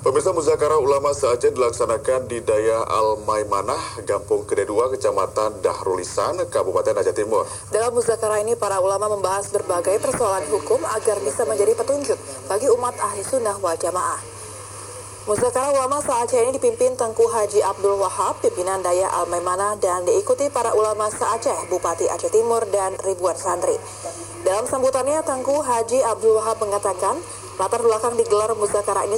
Pemirsa, Muzakarah Ulama se-Aceh dilaksanakan di Daya Al-Maimanah, Gampung Kedua, Kecamatan Dahrulisan, Kabupaten Aceh Timur. Dalam muzakarah ini, para ulama membahas berbagai persoalan hukum agar bisa menjadi petunjuk bagi umat ahli sunnah wal jamaah. Muzakarah ulama se-Aceh ini dipimpin Tengku Haji Abdul Wahab, pimpinan Daya Al-Maimanah, dan diikuti para ulama se-Aceh, Bupati Aceh Timur, dan ribuan santri. Dalam sambutannya, Tengku Haji Abdul Wahab mengatakan, latar belakang digelar muzakarah ini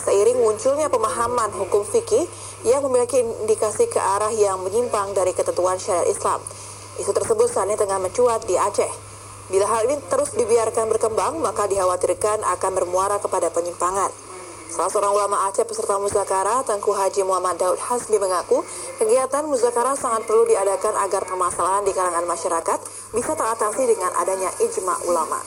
seiring munculnya pemahaman hukum fikih yang memiliki indikasi ke arah yang menyimpang dari ketentuan syariat Islam. Isu tersebut saat ini tengah mencuat di Aceh. Bila hal ini terus dibiarkan berkembang, maka dikhawatirkan akan bermuara kepada penyimpangan. Salah seorang ulama Aceh peserta muzakarah, Tengku Haji Muhammad Daud Hasbi, mengaku kegiatan muzakarah sangat perlu diadakan agar permasalahan di kalangan masyarakat bisa teratasi dengan adanya ijma ulama.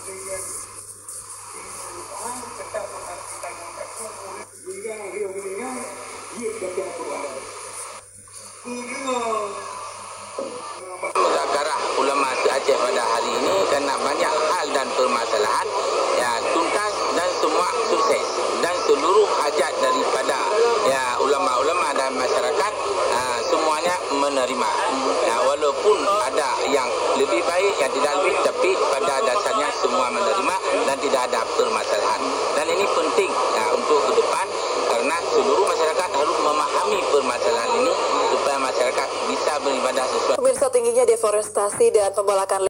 Muzakarah ulama se-Aceh pada hari ini karena banyak hal dan permasalahan tuntas dan semua sukses, dan seluruh hajat daripada ulama-ulama dan masyarakat semuanya menerima. Walaupun ada yang lebih baik, yang tidak lebih, tapi pada dasarnya semua menerima dan tidak ada permasalahan. Dan ini penting untuk ke depan, karena seluruh masyarakat harus memahami permasalahan ini supaya masyarakat bisa beribadah sesuai. Pemirsa, tingginya deforestasi dan pembalakan